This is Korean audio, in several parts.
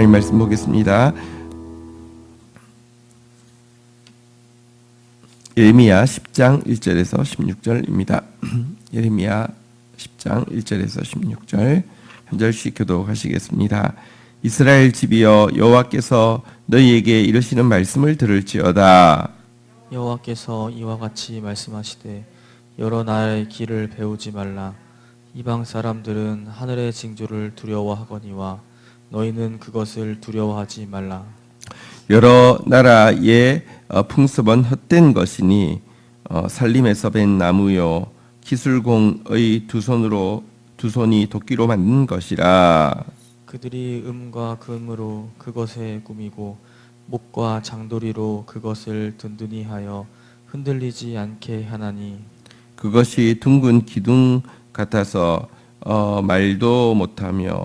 하나님 말씀 보겠습니다. 예레미야 10장 1절에서 16절입니다. 예레미야 10장 1절에서 16절 한 절씩 교독하시겠습니다. 이스라엘 집이여 여호와께서 너희에게 이르시는 말씀을 들을지어다. 여호와께서 이와 같이 말씀하시되 여러 나라의 길을 배우지 말라. 이방 사람들은 하늘의 징조를 두려워하거니와 너희는 그것을 두려워하지 말라. 여러 나라의 풍습은 헛된 것이니 살림에서 벤 나무요 기술공의 두 손이 도끼로 만든 것이라. 그들이 음과 금으로 그것에 꾸미고 목과 장도리로 그것을 든든히 하여 흔들리지 않게 하나니 그것이 둥근 기둥 같아서 말도 못하며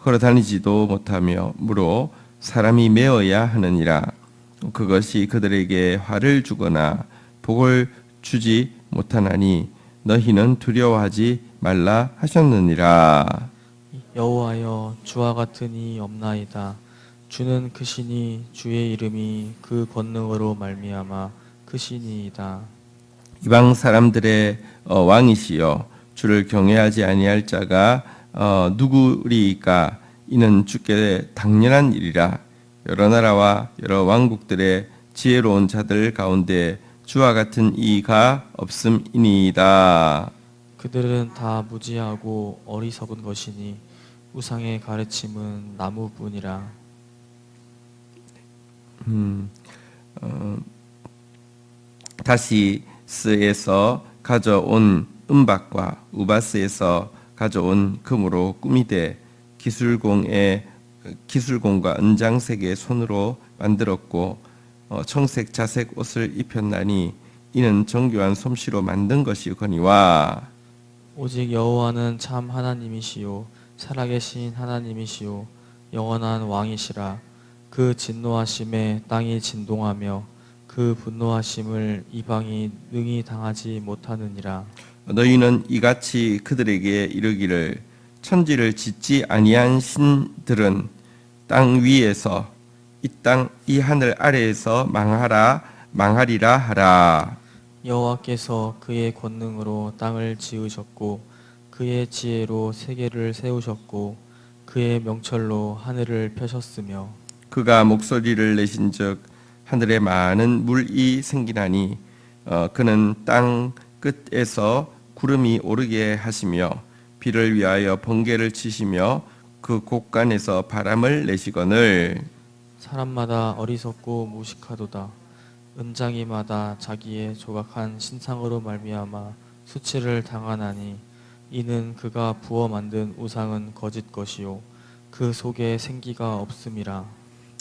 걸어다니지도 못하며 무로 사람이 메어야 하느니라. 그것이 그들에게 화를 주거나 복을 주지 못하나니 너희는 두려워하지 말라 하셨느니라. 여호와여 주와 같은 이 없나이다. 주는 크시니 주의 이름이 그 권능으로 말미암아 크시니이다. 이방 사람들의 왕이시여 주를 경외하지 아니할 자가 누구리이까? 이는 주께 당연한 일이라. 여러 나라와 여러 왕국들의 지혜로운 자들 가운데 주와 같은 이가 없음이니이다. 그들은 다 무지하고 어리석은 것이니 우상의 가르침은 나무뿐이라. 다시스에서 가져온 은박과 우바스에서 가져온 금으로 꾸미되 기술공과 은장색의 손으로 만들었고 청색 자색 옷을 입혔나니 이는 정교한 솜씨로 만든 것이거니와. 오직 여호와는 참 하나님이시요 살아계신 하나님이시요 영원한 왕이시라. 그 진노하심에 땅이 진동하며 그 분노하심을 이방이 능히 당하지 못하느니라. 너희는 이같이 그들에게 이르기를 천지를 짓지 아니한 신들은 땅 위에서 이 하늘 아래에서 망하리라 하라. 여호와께서 그의 권능으로 땅을 지으셨고 그의 지혜로 세계를 세우셨고 그의 명철로 하늘을 펴셨으며 그가 목소리를 내신즉 하늘에 많은 물이 생기나니 그는 땅 끝에서 구름이 오르게 하시며 비를 위하여 번개를 치시며 그 곳간에서 바람을 내시거늘. 사람마다 어리석고 무식하도다. 은장이마다 자기의 조각한 신상으로 말미암아 수치를 당하나니 이는 그가 부어 만든 우상은 거짓 것이요 그 속에 생기가 없음이라.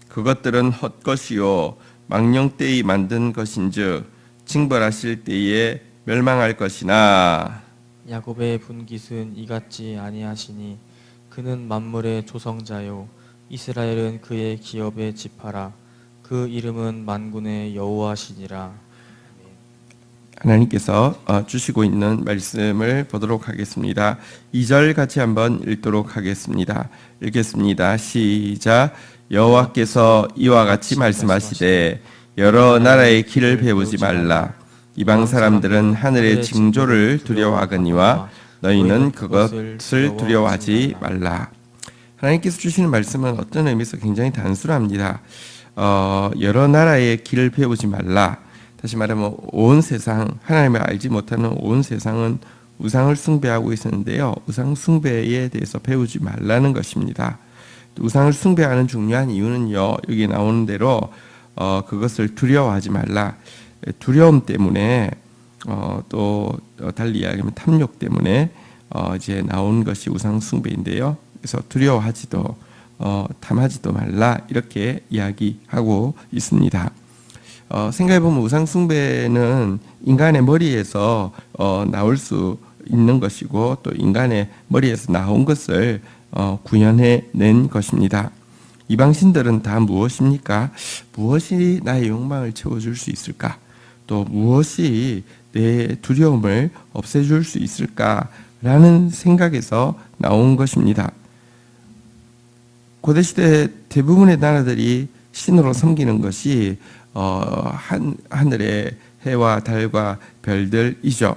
그것들은 헛것이요 망령 때에 만든 것인즉 징벌하실 때에 멸망할 것이나. 야곱의 분깃은 이같지 아니하시니 그는 만물의 조성자요 이스라엘은 그의 기업의 지파라. 그 이름은 만군의 여호와시니라. 하나님께서 주시고 있는 말씀을 보도록 하겠습니다. 2절 같이 한번 읽도록 하겠습니다. 읽겠습니다. 시작. 여호와께서 이와 같이 말씀하시되 여러 나라의 길을 배우지 말라. 이방 사람들은 하늘의 징조를 두려워하거니와 너희는 그것을 두려워하지 말라. 하나님께서 주시는 말씀은 어떤 의미에서 굉장히 단순합니다. 여러 나라의 길을 배우지 말라. 다시 말하면 온 세상, 하나님을 알지 못하는 온 세상은 우상을 숭배하고 있었는데요. 우상 숭배에 대해서 배우지 말라는 것입니다. 우상을 숭배하는 중요한 이유는요, 여기 나오는 대로 그것을 두려워하지 말라. 두려움 때문에 또 달리 이야기하면 탐욕 때문에 이제 나온 것이 우상 숭배인데요. 그래서 두려워하지도 탐하지도 말라 이렇게 이야기하고 있습니다. 생각해보면 우상 숭배는 인간의 머리에서 나올 수 있는 것이고 또 인간의 머리에서 나온 것을 구현해낸 것입니다. 이방신들은 다 무엇입니까? 무엇이 나의 욕망을 채워줄 수 있을까? 또 무엇이 내 두려움을 없애줄 수 있을까라는 생각에서 나온 것입니다. 고대 시대 대부분의 나라들이 신으로 섬기는 것이 하늘의 해와 달과 별들이죠.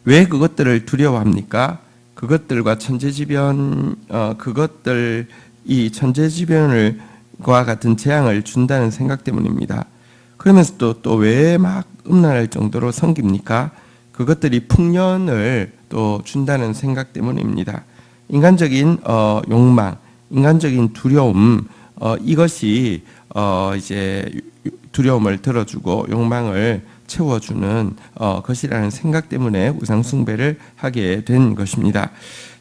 왜 그것들을 두려워합니까? 그것들과 천재지변, 그것들이 천재지변과 같은 재앙을 준다는 생각 때문입니다. 그러면서 또 왜 막 음란할 정도로 섬깁니까? 그것들이 풍년을 또 준다는 생각 때문입니다. 인간적인 욕망, 인간적인 두려움, 이것이 이제 두려움을 들어주고 욕망을 채워주는 것이라는 생각 때문에 우상 숭배를 하게 된 것입니다.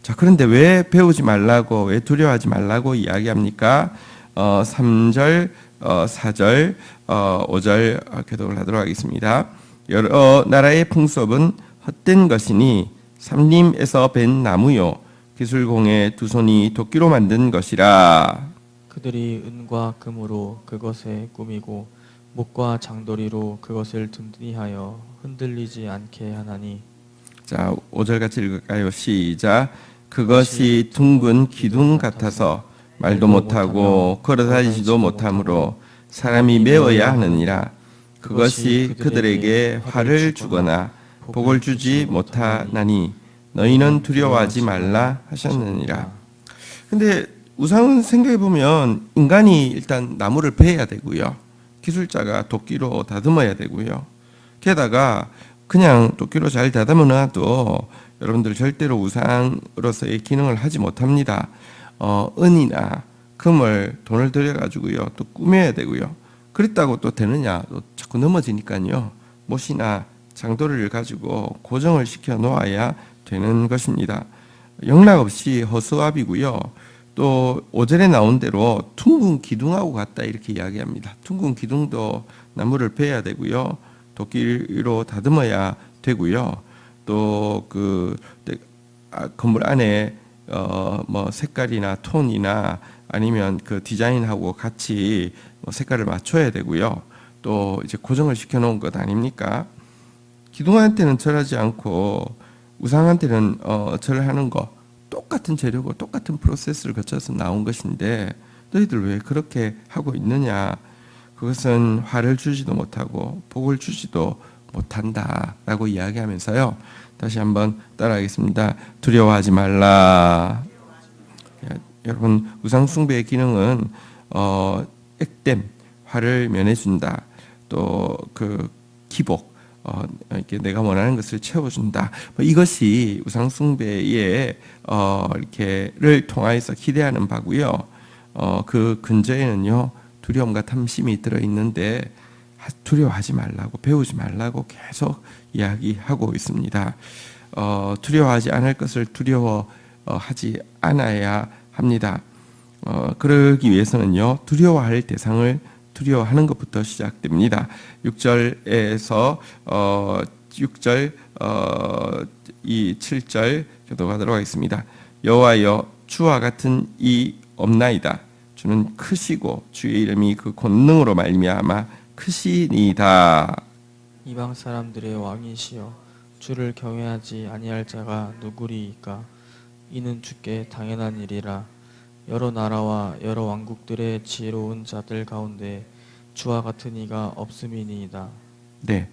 자, 그런데 왜 배우지 말라고, 왜 두려워하지 말라고 이야기합니까? 3절, 4절, 5절 교독을 하도록 하겠습니다. 여러 나라의 풍습은 헛된 것이니 삼림에서 벤 나무요 기술공의 두 손이 도끼로 만든 것이라. 그들이 은과 금으로 그것에 꾸미고 목과 장도리로 그것을 든든히 하여 흔들리지 않게 하나니. 자, 5절 같이 읽을까요? 시작. 그것이 둥근 기둥 같아서 말도 못하고 걸어다니지도 못하므로 사람이 메어야 하느니라. 그것이 그들에게 화를 주거나 복을 주지 못하나니 너희는 두려워하지 말라 하셨느니라. 근데 우상은 생각해 보면 인간이 일단 나무를 베야 되고요. 기술자가 도끼로 다듬어야 되고요. 게다가 그냥 도끼로 잘 다듬어 놔도 여러분들 절대로 우상으로서의 기능을 하지 못합니다. 은이나 금을 돈을 들여 가지고요. 또 꾸며야 되고요. 그랬다고 또 되느냐? 또 자꾸 넘어지니까요. 못이나 장도리를 가지고 고정을 시켜 놓아야 되는 것입니다. 영락 없이 허수아비고요. 또 5절에 나온 대로 둥근 기둥하고 같다 이렇게 이야기합니다. 둥근 기둥도 나무를 베야 되고요. 도끼로 다듬어야 되고요. 또 그 건물 안에 뭐 색깔이나 톤이나 아니면 그 디자인하고 같이 색깔을 맞춰야 되고요. 또 이제 고정을 시켜 놓은 것 아닙니까? 기둥한테는 절하지 않고 우상한테는 절하는 거 똑같은 재료고 똑같은 프로세스를 거쳐서 나온 것인데 너희들 왜 그렇게 하고 있느냐? 그것은 화를 주지도 못하고 복을 주지도 못한다라고 이야기하면서요. 다시 한번 따라하겠습니다. 두려워하지 말라. 여러분, 우상 숭배의 기능은 액땜, 화를 면해준다. 또 그 기복, 이렇게 내가 원하는 것을 채워준다. 이것이 우상 숭배의 이렇게를 통하여서 기대하는 바고요. 그 근저에는요 두려움과 탐심이 들어 있는데 두려워하지 말라고, 배우지 말라고 계속 이야기하고 있습니다. 두려워하지 않을 것을 두려워하지 않아야 합니다. 그러기 위해서는요 두려워할 대상을 두려워하는 것부터 시작됩니다. 6절에서 6절 이 7절 교독하도록 하겠습니다. 여호와여 주와 같은 이 없나이다. 주는 크시고 주의 이름이 그 권능으로 말미암아 크시니이다. 이방 사람들의 왕이시여 주를 경외하지 아니할 자가 누구리이까. 이는 주께 당연한 일이라. 여러 나라와 여러 왕국들의 지혜로운 자들 가운데 주와 같은 이가 없음이니이다. 네,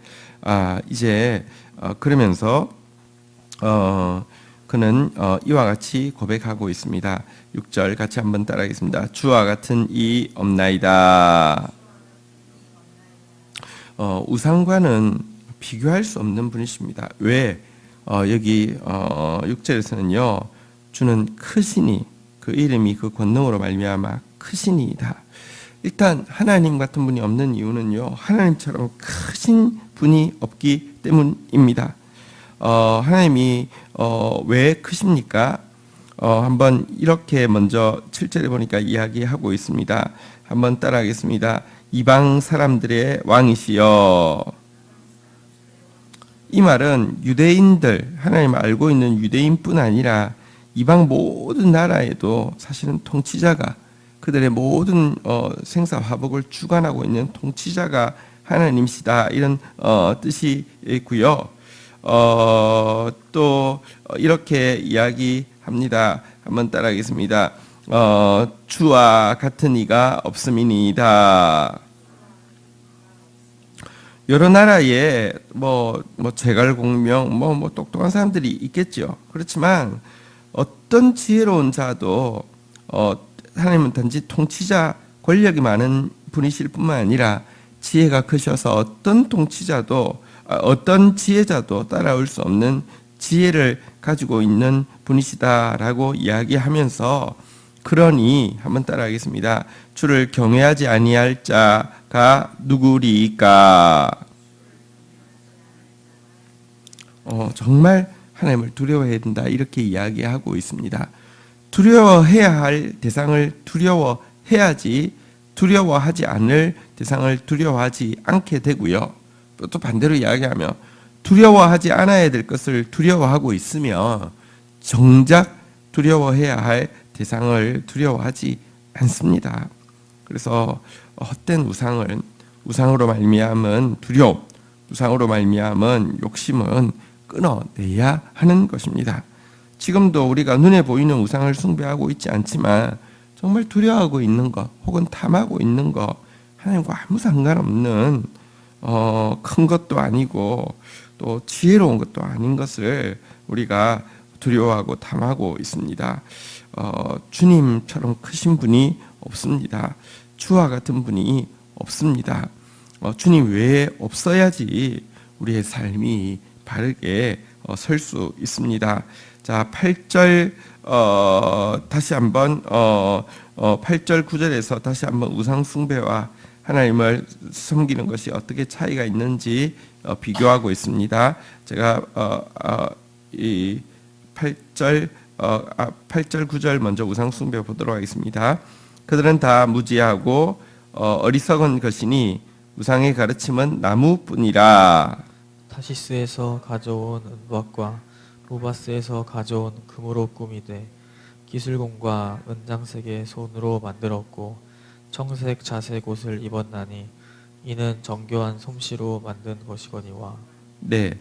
이제 그러면서 그는 이와 같이 고백하고 있습니다. 6절 같이 한번 따라하겠습니다. 주와 같은 이 없나이다. 우상과는 비교할 수 없는 분이십니다. 왜? 여기 6절에서는요. 주는 크시니 그 이름이 그 권능으로 말미암아 크시니이다. 일단 하나님 같은 분이 없는 이유는요. 하나님처럼 크신 분이 없기 때문입니다. 하나님이 왜 크십니까? 한번 이렇게 먼저 7절에 보니까 이야기하고 있습니다. 한번 따라하겠습니다. 이방 사람들의 왕이시여. 이 말은 유대인들, 하나님을 알고 있는 유대인뿐 아니라 이방 모든 나라에도 사실은 통치자가, 그들의 모든 생사화복을 주관하고 있는 통치자가 하나님이시다, 이런 뜻이 있고요. 또 이렇게 이야기합니다. 한번 따라하겠습니다. 주와 같은 이가 없음이니이다. 여러 나라에 제갈공명 똑똑한 사람들이 있겠죠. 그렇지만 어떤 지혜로운 자도 하나님은 단지 통치자, 권력이 많은 분이실 뿐만 아니라 지혜가 크셔서 어떤 통치자도 어떤 지혜자도 따라올 수 없는 지혜를 가지고 있는 분이시다라고 이야기하면서, 그러니 한번 따라하겠습니다. 주를 경외하지 아니할 자가 누구리까? 정말 하나님을 두려워해야 된다, 이렇게 이야기하고 있습니다. 두려워해야 할 대상을 두려워해야지 두려워하지 않을 대상을 두려워하지 않게 되고요. 또 반대로 이야기하면 두려워하지 않아야 될 것을 두려워하고 있으면 정작 두려워해야 할 대상을 두려워하지 않습니다. 그래서 헛된 우상으로 말미암은 두려움, 우상으로 말미암은 욕심은 끊어내야 하는 것입니다. 지금도 우리가 눈에 보이는 우상을 숭배하고 있지 않지만 정말 두려워하고 있는 것 혹은 탐하고 있는 것, 하나님과 아무 상관없는 큰 것도 아니고 또 지혜로운 것도 아닌 것을 우리가 두려워하고 탐하고 있습니다. 주님처럼 크신 분이 없습니다. 주와 같은 분이 없습니다. 주님 외에 없어야지 우리의 삶이 바르게 설 수 있습니다. 자, 8절 다시 한번 8절 9절에서 다시 한번 우상 숭배와 하나님을 섬기는 것이 어떻게 차이가 있는지 비교하고 있습니다. 제가 이 8절 9절 먼저 우상 숭배 보도록 하겠습니다. 그들은 다 무지하고 어리석은 것이니 우상의 가르침은 나무뿐이라. 타시스에서 가져온 은박과 루바스에서 가져온 금으로 꾸미되 기술공과 은장색의 손으로 만들었고 청색 자색 옷을 입었나니 이는 정교한 솜씨로 만든 것이거니와. 네,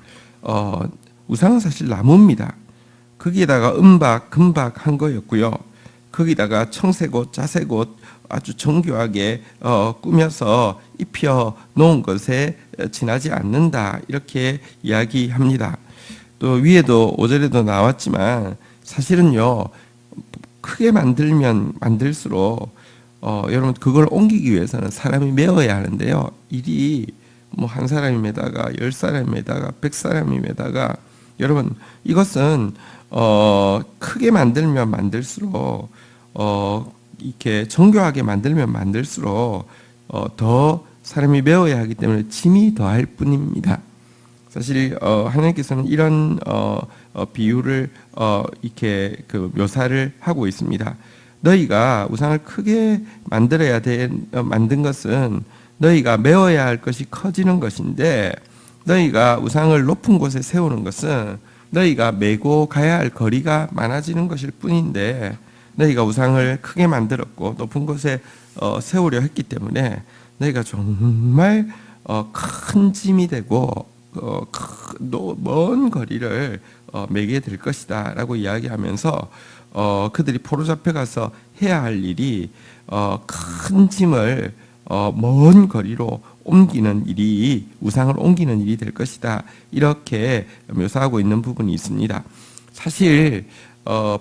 우상은 사실 나무입니다. 거기에다가 은박, 금박 한 거였고요. 거기다가 청색옷, 자색옷 아주 정교하게 꾸며서 입혀 놓은 것에 지나지 않는다, 이렇게 이야기합니다. 또 위에도 5절에도 나왔지만 사실은요, 크게 만들면 만들수록 여러분 그걸 옮기기 위해서는 사람이 메어야 하는데요. 일이 한 사람이 메다가 10사람이 메다가 100사람이 메다가, 여러분 이것은 크게 만들면 만들수록 이렇게 정교하게 만들면 만들수록 더 사람이 메어야 하기 때문에 짐이 더할 뿐입니다. 사실 하나님께서는 이런 비유를 이렇게 그 묘사를 하고 있습니다. 너희가 우상을 크게 만든 것은 너희가 메어야 할 것이 커지는 것인데, 너희가 우상을 높은 곳에 세우는 것은 너희가 메고 가야 할 거리가 많아지는 것일 뿐인데, 너희가 우상을 크게 만들었고 높은 곳에 세우려 했기 때문에 너희가 정말 큰 짐이 되고 먼 거리를 메게 될 것이다 라고 이야기하면서 그들이 포로 잡혀가서 해야 할 일이 큰 짐을 먼 거리로 옮기는 일이, 우상을 옮기는 일이 될 것이다, 이렇게 묘사하고 있는 부분이 있습니다. 사실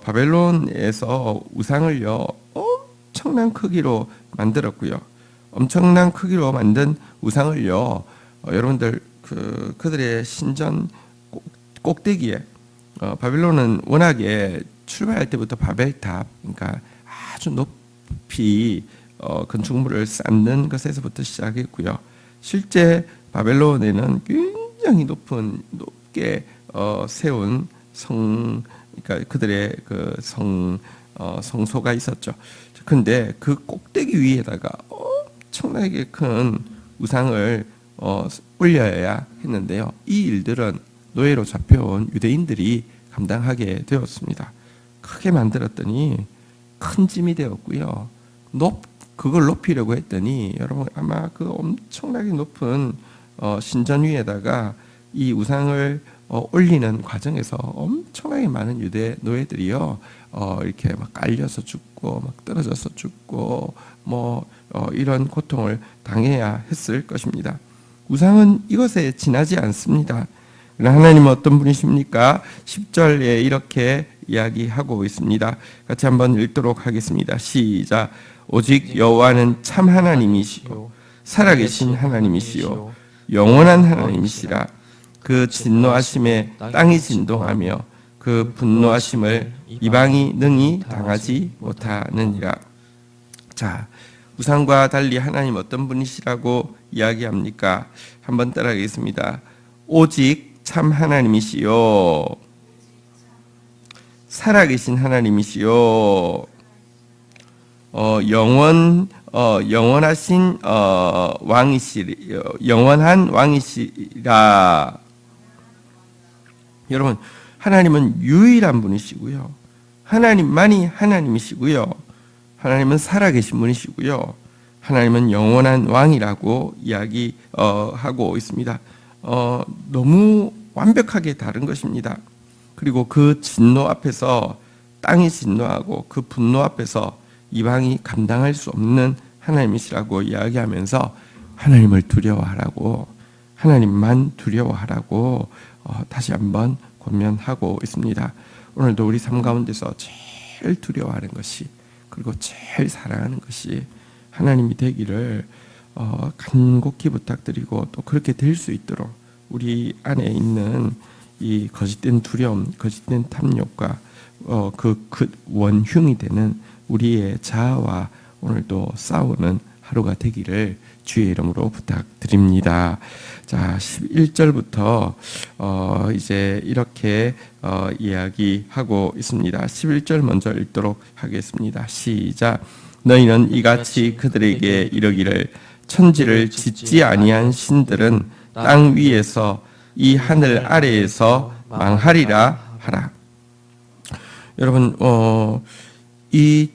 바벨론에서 우상을요 엄청난 크기로 만들었고요. 엄청난 크기로 만든 우상을요, 여러분들 그들의 신전 꼭대기에, 바벨론은 워낙에 출발할 때부터 바벨탑, 그러니까 아주 높이 건축물을 쌓는 것에서부터 시작했고요. 실제 바벨론에는 굉장히 높게 세운 그러니까 그들의 그 성소가 있었죠. 그런데 그 꼭대기 위에다가 엄청나게 큰 우상을 올려야 했는데요. 이 일들은 노예로 잡혀온 유대인들이 감당하게 되었습니다. 크게 만들었더니 큰 짐이 되었고요. 그걸 높이려고 했더니 여러분 아마 그 엄청나게 높은 신전 위에다가 이 우상을 올리는 과정에서 엄청나게 많은 유대 노예들이요, 이렇게 막 깔려서 죽고, 막 떨어져서 죽고, 이런 고통을 당해야 했을 것입니다. 우상은 이것에 지나지 않습니다. 하나님은 어떤 분이십니까? 10절에 이렇게 이야기하고 있습니다. 같이 한번 읽도록 하겠습니다. 시작. 오직 여호와는 참 하나님이시요 살아계신 하나님이시요 영원한 하나님이시라. 그 진노하심에 땅이 진동하며 그 분노하심을 이방이 능히 당하지 못하느니라. 자, 우상과 달리 하나님 어떤 분이시라고 이야기합니까? 한번 따라하겠습니다. 오직 참 하나님이시요 살아계신 하나님이시요 영원하신 영원한 왕이시라. 여러분, 하나님은 유일한 분이시고요, 하나님만이 하나님이시고요, 하나님은 살아계신 분이시고요, 하나님은 영원한 왕이라고 이야기하고 있습니다. 너무 완벽하게 다른 것입니다. 그리고 그 진노 앞에서 땅이 진노하고 그 분노 앞에서 이방이 감당할 수 없는 하나님이시라고 이야기하면서 하나님을 두려워하라고, 하나님만 두려워하라고 다시 한번 권면하고 있습니다. 오늘도 우리 삶 가운데서 제일 두려워하는 것이, 그리고 제일 사랑하는 것이 하나님이 되기를 간곡히 부탁드리고, 또 그렇게 될 수 있도록 우리 안에 있는 이 거짓된 두려움, 거짓된 탐욕과 그 원흉이 되는 우리의 자아와 오늘도 싸우는 하루가 되기를 주의 이름으로 부탁드립니다. 자, 11절부터 이제 이렇게 이야기하고 있습니다. 11절 먼저 읽도록 하겠습니다. 시작. 너희는 이같이 그들에게 이르기를 천지를 짓지 아니한 신들은 땅 위에서 이 하늘 아래에서 망하리라 하라. 여러분, 이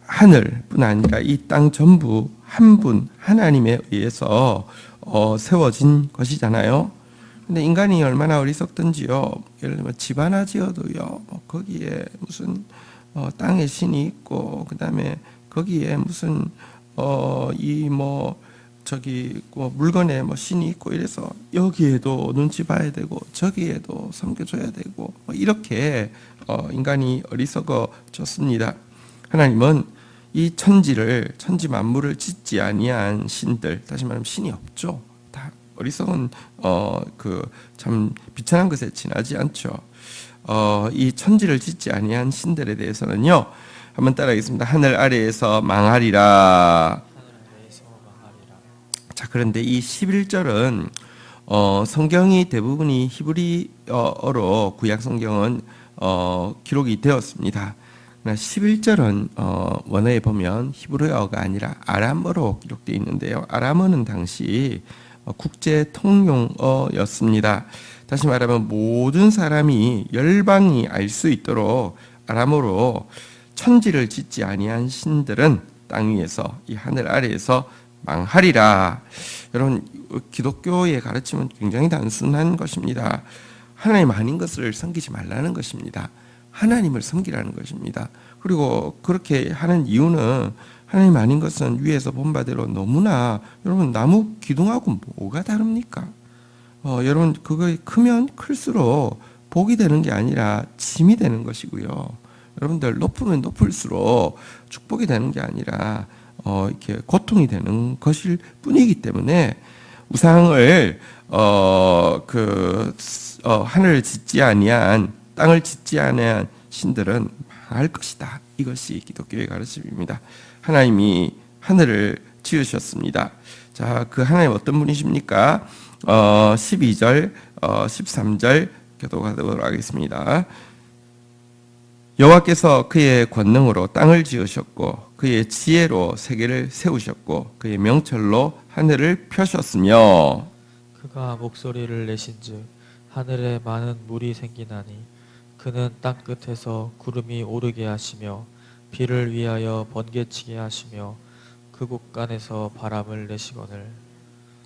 하늘뿐 아니라 이 땅 전부 한 분 하나님에 의해서 세워진 것이잖아요. 근데 인간이 얼마나 어리석든지요. 예를 들면 집 하나 지어도요, 거기에 무슨 땅에 신이 있고, 그 다음에 거기에 무슨 물건에 신이 있고, 이래서 여기에도 눈치 봐야 되고 저기에도 섬겨줘야 되고, 이렇게 인간이 어리석어졌습니다. 하나님은 이 천지 만물을 짓지 아니한 신들, 다시 말하면 신이 없죠. 다 어리석은 참 비천한 것에 지나지 않죠. 이 천지를 짓지 아니한 신들에 대해서는요, 한번 따라하겠습니다. 하늘 아래에서 망하리라. 자, 그런데 이 11절은 성경이 대부분이 히브리어로 구약 성경은 기록이 되었습니다. 11절은 원어에 보면 히브리어가 아니라 아람어로 기록되어 있는데요. 아람어는 당시 국제 통용어였습니다. 다시 말하면 모든 사람이 열방이 알 수 있도록 아람어로 천지를 짓지 아니한 신들은 땅 위에서 이 하늘 아래에서 망하리라. 여러분, 기독교의 가르침은 굉장히 단순한 것입니다. 하나님 아닌 것을 섬기지 말라는 것입니다. 하나님을 섬기라는 것입니다. 그리고 그렇게 하는 이유는 하나님 아닌 것은 위에서 본 바대로 너무나, 여러분, 나무 기둥하고 뭐가 다릅니까? 여러분, 그거 크면 클수록 복이 되는 게 아니라 짐이 되는 것이고요. 여러분들, 높으면 높을수록 축복이 되는 게 아니라 이렇게 고통이 되는 것일 뿐이기 때문에 우상을 하늘을 짓지 아니한, 땅을 짓지 아니한 신들은 망할 것이다. 이것이 기독교의 가르침입니다. 하나님이 하늘을 지으셨습니다. 자, 그 하나님 어떤 분이십니까? 12절, 13절 교독하도록 하겠습니다. 여호와께서 그의 권능으로 땅을 지으셨고 그의 지혜로 세계를 세우셨고 그의 명철로 하늘을 펴셨으며, 그가 목소리를 내신즉 하늘에 많은 물이 생기나니 그는 땅 끝에서 구름이 오르게 하시며 비를 위하여 번개치게 하시며 그 곳간에서 바람을 내시거늘.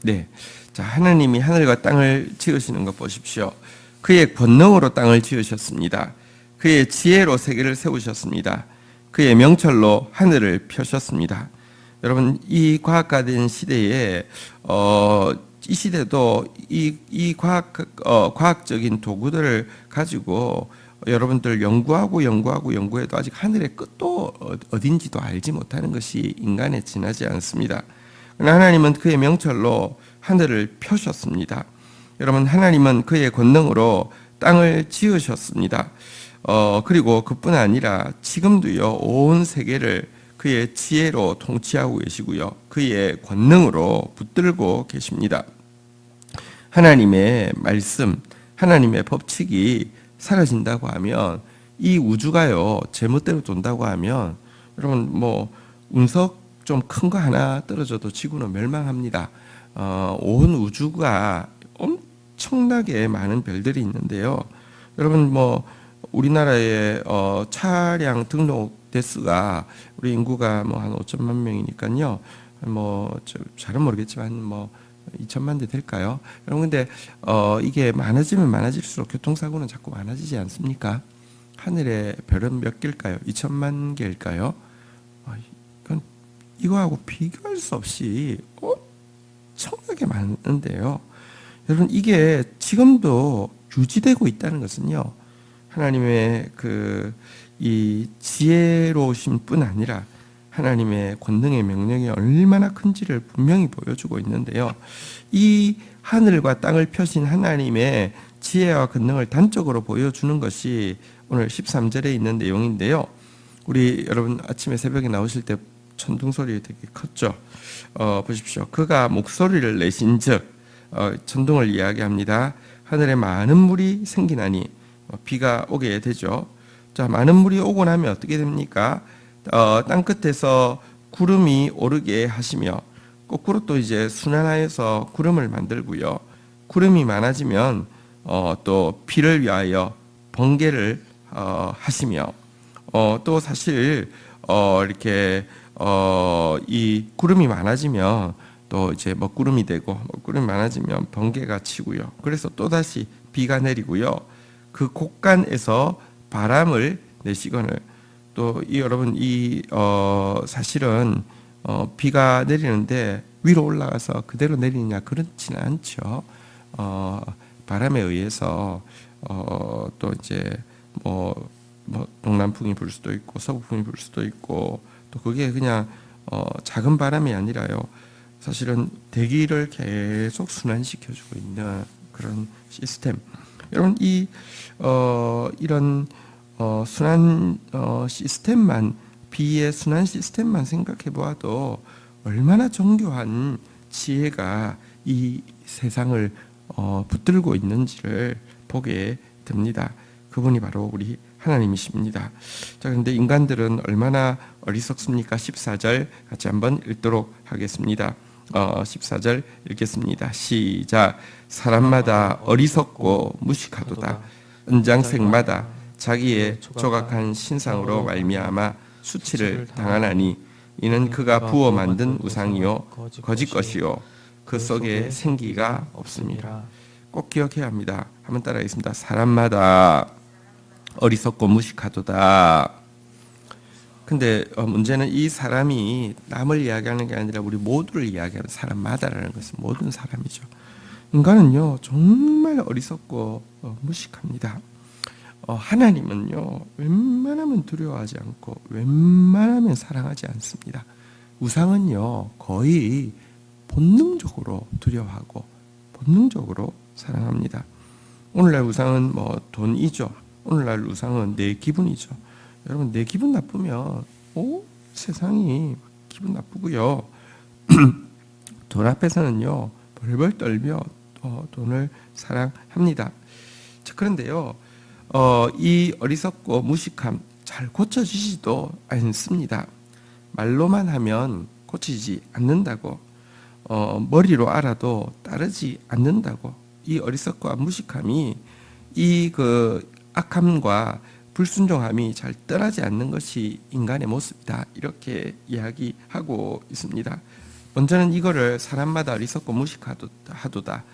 네, 자, 하나님이 하늘과 땅을 지으시는 것 보십시오. 그의 권능으로 땅을 지으셨습니다. 그의 지혜로 세계를 세우셨습니다. 그의 명철로 하늘을 펴셨습니다. 여러분, 이 과학화된 시대에 이 시대도 이 과학적인 도구들을 가지고 여러분들 연구해도 아직 하늘의 끝도 어딘지도 알지 못하는 것이 인간에 지나지 않습니다. 그러나 하나님은 그의 명철로 하늘을 펴셨습니다. 여러분, 하나님은 그의 권능으로 땅을 지으셨습니다. 그리고 그뿐 아니라 지금도요, 온 세계를 그의 지혜로 통치하고 계시고요, 그의 권능으로 붙들고 계십니다. 하나님의 말씀, 하나님의 법칙이 사라진다고 하면, 이 우주가요 제멋대로 돈다고 하면, 여러분 뭐 운석 좀 큰 거 하나 떨어져도 지구는 멸망합니다. 온 우주가 엄청나게 많은 별들이 있는데요. 여러분 뭐 우리나라의 차량 등록 대수가, 우리 인구가 뭐 한 5천만 명이니까요. 뭐 잘은 모르겠지만 뭐 2천만 대 될까요? 여러분 근데 이게 많아지면 많아질수록 교통사고는 자꾸 많아지지 않습니까? 하늘의 별은 몇 개일까요? 2천만 개일까요? 이건 이거하고 비교할 수 없이 엄청나게 많은데요. 여러분 이게 지금도 유지되고 있다는 것은요, 하나님의 이 지혜로우신 뿐 아니라 하나님의 권능의 명령이 얼마나 큰지를 분명히 보여주고 있는데요. 이 하늘과 땅을 펴신 하나님의 지혜와 권능을 단적으로 보여주는 것이 오늘 13절에 있는 내용인데요. 우리 여러분 아침에 새벽에 나오실 때 천둥 소리 되게 컸죠. 보십시오. 그가 목소리를 내신즉, 천둥을 이야기합니다. 하늘에 많은 물이 생기나니, 비가 오게 되죠. 자, 많은 물이 오고 나면 어떻게 됩니까? 땅 끝에서 구름이 오르게 하시며, 거꾸로 또 이제 순환하여서 구름을 만들고요. 구름이 많아지면 또 비를 위하여 번개를 하시며, 또 사실 이렇게 이 구름이 많아지면 또 이제 먹구름이 되고, 먹구름이 많아지면 번개가 치고요. 그래서 또 다시 비가 내리고요. 그 곳간에서 바람을 내시거늘, 또 이 여러분 이 사실은 비가 내리는데 위로 올라가서 그대로 내리느냐, 그렇지는 않죠. 바람에 의해서 또 이제 뭐 동남풍이 불 수도 있고 서북풍이 불 수도 있고, 또 그게 그냥 작은 바람이 아니라요, 사실은 대기를 계속 순환시켜주고 있는 그런 시스템. 여러분 이런 순환 시스템만, 비의 순환 시스템만 생각해 보아도 얼마나 정교한 지혜가 이 세상을 붙들고 있는지를 보게 됩니다. 그분이 바로 우리 하나님이십니다. 자, 그런데 인간들은 얼마나 어리석습니까? 14절 같이 한번 읽도록 하겠습니다. 14절 읽겠습니다. 시작. 사람마다 어리석고 무식하도다. 은장색마다 자기의 조각한 신상으로 말미암아 수치를 당하나니, 이는 그가 부어 만든 우상이요 거짓 것이요 그 속에 생기가 없습니다. 꼭 기억해야 합니다. 한번 따라하겠습니다. 사람마다 어리석고 무식하도다. 근데 문제는 이 사람이 남을 이야기하는 게 아니라 우리 모두를 이야기하는 사람마다라는 것은 모든 사람이죠. 인간은요 정말 어리석고 무식합니다. 하나님은요 웬만하면 두려워하지 않고 웬만하면 사랑하지 않습니다. 우상은요 거의 본능적으로 두려워하고 본능적으로 사랑합니다. 오늘날 우상은 뭐 돈이죠. 오늘날 우상은 내 기분이죠. 여러분 내 기분 나쁘면 세상이 기분 나쁘고요. 돈 앞에서는요 벌벌 떨며 돈을 사랑합니다. 자, 그런데요 이 어리석고 무식함 잘 고쳐지지도 않습니다. 말로만 하면 고치지 않는다고, 머리로 알아도 따르지 않는다고, 이 어리석고 무식함이 이 악함과 불순종함이 잘 떠나지 않는 것이 인간의 모습이다, 이렇게 이야기하고 있습니다. 먼저는 이거를 사람마다 어리석고 무식하도다,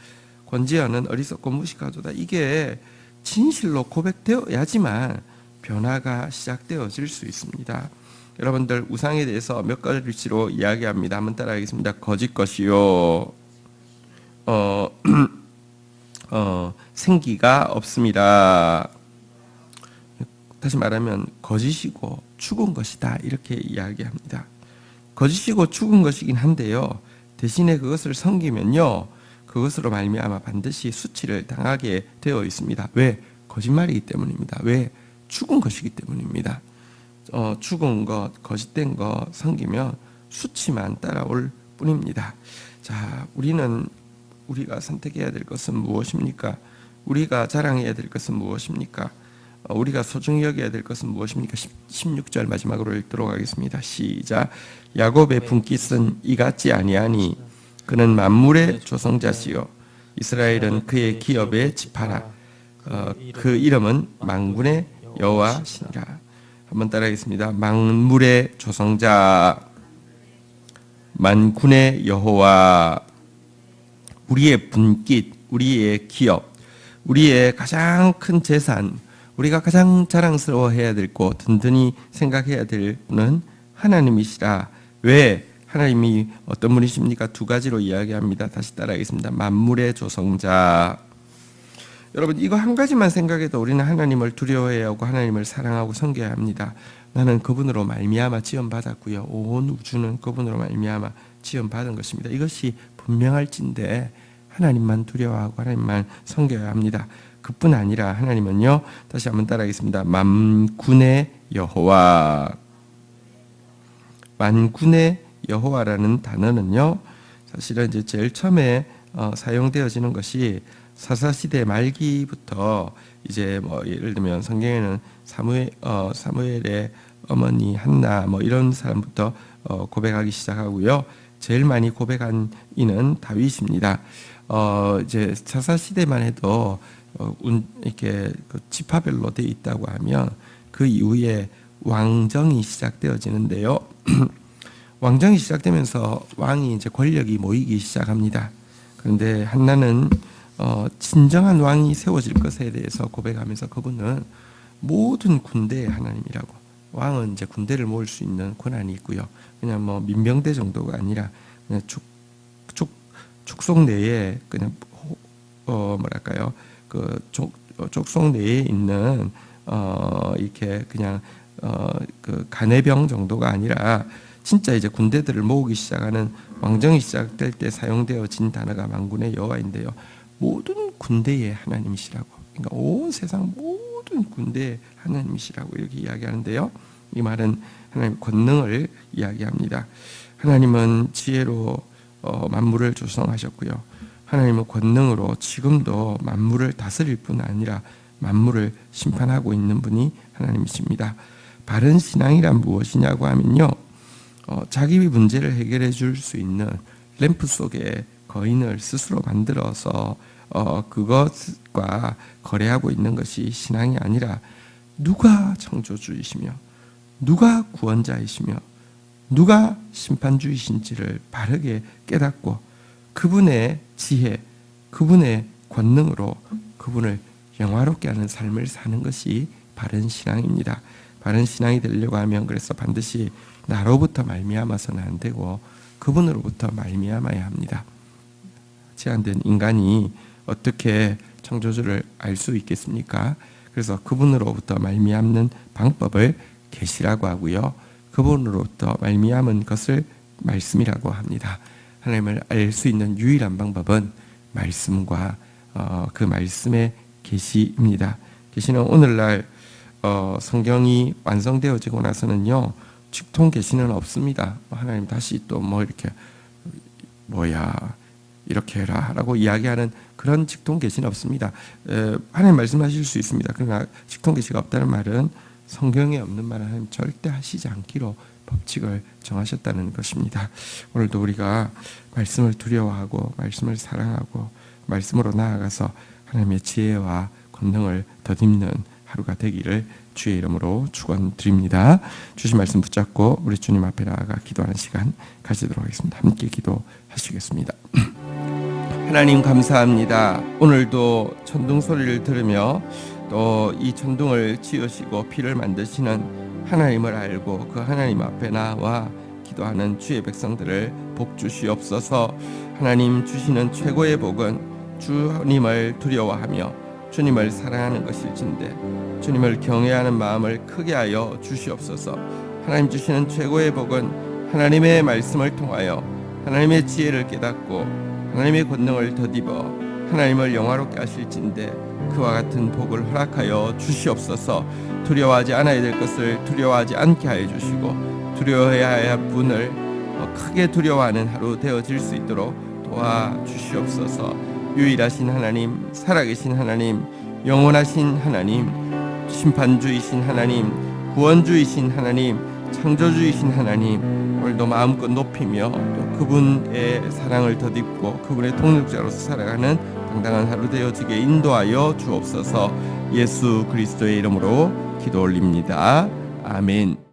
권지어는 어리석고 무식하도다, 이게 진실로 고백되어야지만 변화가 시작되어질 수 있습니다. 여러분들 우상에 대해서 몇 가지로 이야기합니다. 한번 따라하겠습니다. 거짓 것이요, 생기가 없습니다. 다시 말하면 거짓이고 죽은 것이다, 이렇게 이야기합니다. 거짓이고 죽은 것이긴 한데요, 대신에 그것을 섬기면요, 그것으로 말미암아 반드시 수치를 당하게 되어 있습니다. 왜? 거짓말이기 때문입니다. 왜? 죽은 것이기 때문입니다. 죽은 것, 거짓된 것 섬기면 수치만 따라올 뿐입니다. 자, 우리가 선택해야 될 것은 무엇입니까? 우리가 자랑해야 될 것은 무엇입니까? 우리가 소중히 여겨야 될 것은 무엇입니까? 16절 마지막으로 읽도록 하겠습니다. 시작. 야곱의 분깃은 이같지 아니하니 그는 만물의 조성자시요 이스라엘은 그의 기업의 지파라. 그 이름은 만군의 여호와시니라. 한번 따라하겠습니다. 만물의 조성자, 만군의 여호와, 우리의 분깃, 우리의 기업, 우리의 가장 큰 재산, 우리가 가장 자랑스러워해야 될 것, 든든히 생각해야 될 분은 하나님이시라. 왜? 하나님이 어떤 분이십니까? 두 가지로 이야기합니다. 다시 따라하겠습니다. 만물의 조성자. 여러분, 이거 한 가지만 생각해도 우리는 하나님을 두려워해야 하고 하나님을 사랑하고 섬겨야 합니다. 나는 그분으로 말미암아 지원받았고요, 온 우주는 그분으로 말미암아 지원받은 것입니다. 이것이 분명할진데 하나님만 두려워하고 하나님만 섬겨야 합니다. 그뿐 아니라 하나님은요, 다시 한번 따라하겠습니다. 만군의 여호와. 만군의 여호와라는 단어는요, 사실은 이제 제일 처음에 사용되어지는 것이 사사시대 말기부터 이제 뭐 예를 들면 성경에는 사무엘의 어머니 한나 뭐 이런 사람부터 고백하기 시작하고요. 제일 많이 고백한 이는 다윗입니다. 이제 사사시대만 해도 이렇게 그 지파별로 돼 있다고 하면 그 이후에 왕정이 시작되어지는데요. 왕정이 시작되면서 왕이 이제 권력이 모이기 시작합니다. 그런데 한나는 진정한 왕이 세워질 것에 대해서 고백하면서 그분은 모든 군대의 하나님이라고, 왕은 이제 군대를 모을 수 있는 권한이 있고요, 그냥 뭐 민병대 정도가 아니라 그냥 족속 내에 그냥 뭐랄까요, 그 족속 내에 있는 이렇게 그냥 그 간해병 정도가 아니라 진짜 이제 군대들을 모으기 시작하는 왕정이 시작될 때 사용되어진 단어가 만군의 여호와인데요, 모든 군대의 하나님이시라고, 그러니까 온 세상 모든 군대의 하나님이시라고 이렇게 이야기하는데요, 이 말은 하나님의 권능을 이야기합니다. 하나님은 지혜로 만물을 조성하셨고요, 하나님은 권능으로 지금도 만물을 다스릴 뿐 아니라 만물을 심판하고 있는 분이 하나님이십니다. 바른 신앙이란 무엇이냐고 하면요, 자기 문제를 해결해 줄 수 있는 램프 속에 거인을 스스로 만들어서 그것과 거래하고 있는 것이 신앙이 아니라, 누가 창조주이시며 누가 구원자이시며 누가 심판주이신지를 바르게 깨닫고 그분의 지혜, 그분의 권능으로 그분을 영화롭게 하는 삶을 사는 것이 바른 신앙입니다. 바른 신앙이 되려고 하면 그래서 반드시 나로부터 말미암아서는 안 되고 그분으로부터 말미암아야 합니다. 제한된 인간이 어떻게 창조주를 알 수 있겠습니까? 그래서 그분으로부터 말미암는 방법을 계시라고 하고요, 그분으로부터 말미암은 것을 말씀이라고 합니다. 하나님을 알 수 있는 유일한 방법은 말씀과 그 말씀의 계시입니다. 계시는 오늘날 성경이 완성되어지고 나서는요, 직통 계시는 없습니다. 하나님 다시 또 뭐 이렇게 뭐야 이렇게 해라라고 이야기하는 그런 직통 계시는 없습니다. 하나님 말씀하실 수 있습니다. 그러나 직통 계시가 없다는 말은 성경에 없는 말은 하나님 절대 하시지 않기로 법칙을 정하셨다는 것입니다. 오늘도 우리가 말씀을 두려워하고 말씀을 사랑하고 말씀으로 나아가서 하나님의 지혜와 권능을 덧입는 하루가 되기를 주의 이름으로 축원드립니다. 주신 말씀 붙잡고 우리 주님 앞에 나아가 기도하는 시간 가지도록 하겠습니다. 함께 기도하시겠습니다. 하나님 감사합니다. 오늘도 천둥 소리를 들으며 또 이 천둥을 지으시고 비를 만드시는 하나님을 알고 그 하나님 앞에 나와 기도하는 주의 백성들을 복 주시옵소서. 하나님 주시는 최고의 복은 주님을 두려워하며 주님을 사랑하는 것일진데 주님을 경외하는 마음을 크게 하여 주시옵소서. 하나님 주시는 최고의 복은 하나님의 말씀을 통하여 하나님의 지혜를 깨닫고 하나님의 권능을 덧입어 하나님을 영화롭게 하실진데 그와 같은 복을 허락하여 주시옵소서. 두려워하지 않아야 될 것을 두려워하지 않게 하여 주시고 두려워해야 할 분을 크게 두려워하는 하루 되어질 수 있도록 도와주시옵소서. 유일하신 하나님, 살아계신 하나님, 영원하신 하나님, 심판주이신 하나님, 구원주이신 하나님, 창조주이신 하나님, 오늘도 마음껏 높이며 또 그분의 사랑을 덧입고 그분의 동력자로서 살아가는 당당한 하루 되어지게 인도하여 주옵소서. 예수 그리스도의 이름으로 기도 올립니다. 아멘.